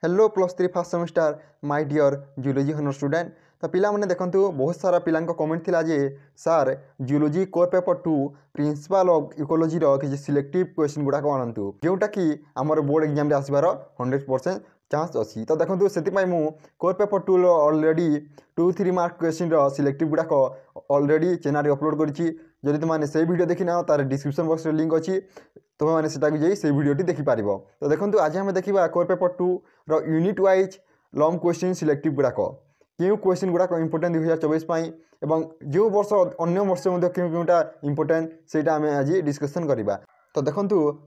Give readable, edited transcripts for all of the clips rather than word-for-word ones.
Hello +3 first semester my dear geology honour student. तो पिला माने देखंतु बहुत सारा पिलांक कमेंट थिला जे sir geology core paper 2 principle of ecology रो कि सिलेक्टिव क्वेश्चन गुडा को आनंतु जोटा कि हमर बोर्ड एग्जाम रे आसीबार 100% चांस अछि। तो देखंतु सेति पई मु कोर पेपर 2 रो ऑलरेडी 2-3 मार्क क्वेश्चन रो सिलेक्टिव गुडा को ऑलरेडी चैनल रे अपलोड करछि। जदि तुमाने से वीडियो देखि ना तार डिस्क्रिप्शन बॉक्स रे लिंक अछि, तुम्हें मैंने सेटा जाई से वीडियोटी देखिपार। तो देखो आज आम देखा कोर पेपर 2 रो unit wise long question selective गुड़ाक क्यों क्वेश्चन गुड़ाक इंपोर्टेंट 2024 एवं जो वर्ष अन्य वर्ष क्यों क्योंटा इंपोर्टेंट से आम आज डिस्कसन करवा। तो देखो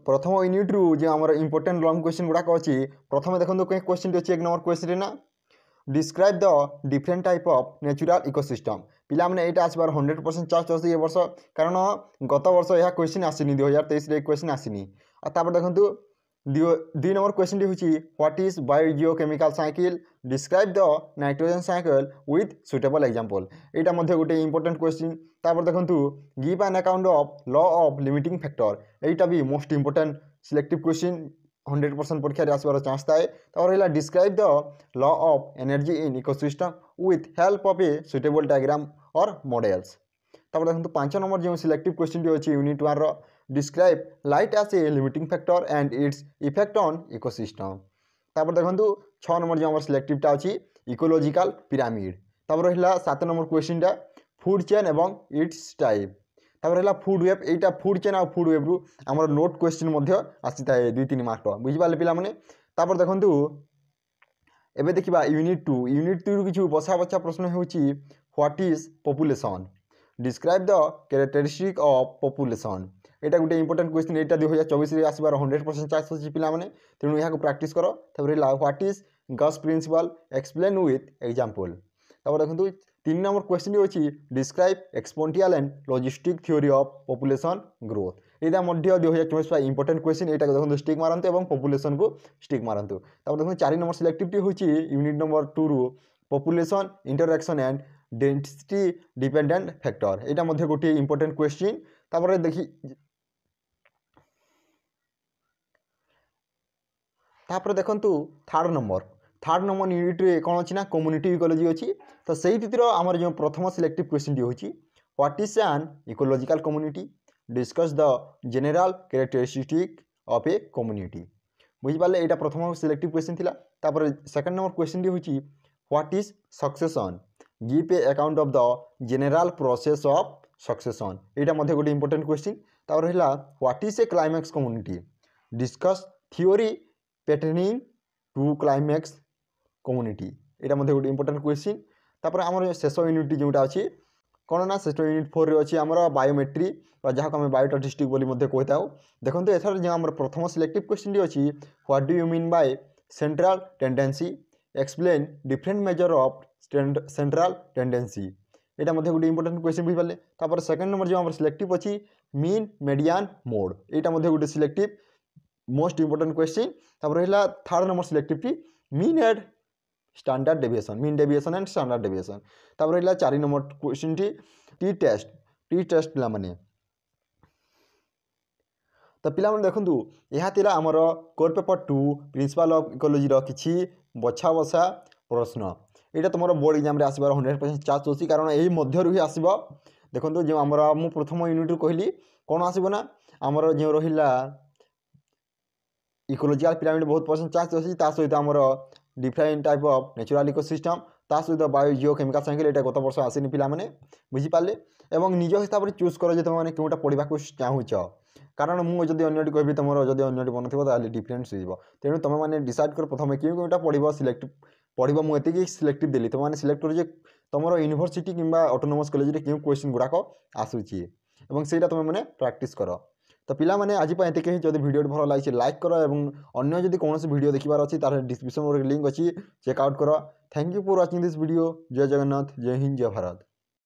प्रथम यूनिट रु जो आम इंपोर्टेंट लॉन्ग क्वेश्चन गुड़ाक अच्छी प्रथम देखो कहीं क्वेश्चन अच्छी 1 नंबर क्वेश्चन ना describe the different type of natural ecosystem. पिला माने एटा आसबार 100% चांस अछि ए वर्ष, कारण गत वर्ष यह क्वेश्चन आसीनी 2023 रे क्वेश्चन आसीनी। और तापर देखंतु 2 नंबर क्वेश्चन होची what is biogeochemical cycle, describe the nitrogen cycle with suitable example. एटा मध्ये गोटे इंपोर्टेंट क्वेश्चन। तापर देखंतु give an account of law of limiting factor, एटा भी मोस्ट इंपोर्टेंट सिलेक्टिव क्वेश्चन 100% परीक्षा आसबार चांस थाए। तो रहा describe the law of energy in ecosystem with help of a suitable diagram और मॉडल्स। तब देखो 5 नंबर जो सिलेक्टिव क्वेश्चन अच्छी यूनिट 1 रो describe light as a limiting factor and its effect on ecosystem. तब देखो 6 नंबर जो सिलेक्टिव अच्छी इकोलॉजिकल पिरामिड। तब रहा 7 नंबर क्वेश्चन फूड चेन एवं इट्स टाइप। तब रहा फूड वेब, एटा फूड चेन और फूड वेब रु आमर नोट क्वेश्चन आसी थाए 2-3 मार्क बुझिपारे पिला माने। तापर देखंतु एबे देखिबा यूनिट 2 किछु बछा बछा प्रश्न होउची what is population, describe the characteristic of population. एटा गोटे इंपोर्टेंट क्वेश्चन, एटा 2024 रे आसबार 100% चांस अछि पिला माने, तेनु यहाँ को प्रैक्टिस करो। तब रहा what is Gause principle, explain with example. तब देखंतु 3 नंबर क्वेश्चन होची describe exponential and logistic theory of population growth. एटा मध्य 2024 इंपोर्टेंट क्वेश्चन, एटा देखो स्टिक मारंतु एवं पॉपुलेशन को स्टिक मारंतु। तब देखो 4 नंबर सिलेक्टिविटी होची यूनिट नंबर 2 रु population interaction and density dependent factor. एटा मध्य गोटे इंपोर्टेंट क्वेश्चन। तापर देखि तापर देखंतु 3rd नंबर यूनिट रे कोन अछि ना कम्युनिटी इकोलॉजी अछि। तो सेही तितिर हमर जो प्रथम सिलेक्टिव क्वेश्चन होची what is an ecological community, discuss the general characteristic of a community. बुझि पाले एटा प्रथम सिलेक्टिव क्वेश्चन थिला। तापर सेकंड नंबर क्वेश्चन होची what is succession, give an account of the general process of succession. एटा मध्ये गोटे इंपोर्टेंट क्वेश्चन। तापर रहला what is a climax community, discuss theory pertaining to climax community. एटा मध्ये गोटे इंपोर्टेंट क्वेश्चन। तापर हमर शेष यूनिट जोटा अछि कोन ना शेष यूनिट 4 रे अछि हमर बायोमेट्री जहाँ को हम बायोस्टैटिस्टिक्स बोली मध्ये कहताउ। देखंतु एथर जे हमर प्रथम सिलेक्टिव क्वेश्चन अछि what do you mean by central tendency, explain different measure of central tendency. एटा मध्ये गोटे इंपोर्टेंट क्वेश्चन बुझि पाले। तापर सेकंड नंबर जो हमर सिलेक्टिव अछि मीन मीडियन मोड, एटा मध्ये गोटे सिलेक्टिव मोस्ट इंपोर्टेंट क्वेश्चन। तापर रहला 3rd number selective mean and standard deviation, mean deviation and standard deviation. तापर रहला 4 नंबर क्वेश्चन टी टेस्ट पिला माने। तो पिला माने देखंतु यहा तिला हमर core paper 2 principle of ecology रो किछि बछा बछा प्रश्न। एटा तुमरो बोर्ड एग्जाम रे आसीबार 100% चांस अछि, कारण एही मध्य रु ही आसीबो। देखंतु जे हमर मु प्रथम यूनिट रु कहली कोन आसीबो ना हमर जे रहिला इकोलॉजिकल पिरामिड बहुत परसेंट चांस अछि, ता सहित हमर different type of natural ecosystem, ता सहित बायोजियोकेमिकल साइकिल एटा गत वर्ष आसीनी पिला माने बुझि पाले। एवं निज हिसाब रे चूज करो जे तुम माने कोटा पढिबा को चाहूछ, कारण मु जदी अन्यटी कहबी तुमरो जदी अन्यटी बनथिबो ताले डिफरेंट होइबो। तेनु तुम माने डिसाइड कर प्रथमे कोटा पढिबो सिलेक्ट पढिबो। मु एतिकी सिलेक्टिव देली, तुम माने सिलेक्ट कर जे तुमरो यूनिवर्सिटी किंबा ऑटोनोमस कॉलेज रे क्यों क्वेश्चन गुडा को आसुची एवं सेटा तुम माने प्रैक्टिस करो। तो पिला माने आज पे एतिके जदी वीडियो भल लागिछि लाइक करो एवं अन्य जदी कोनोसी वीडियो देखिबार अछि तार डिस्क्रिप्शन रे लिंक अछि, चेक आउट करो। Thank you for watching this video. जय जगन्नाथ, जय हिंद, जय भारत।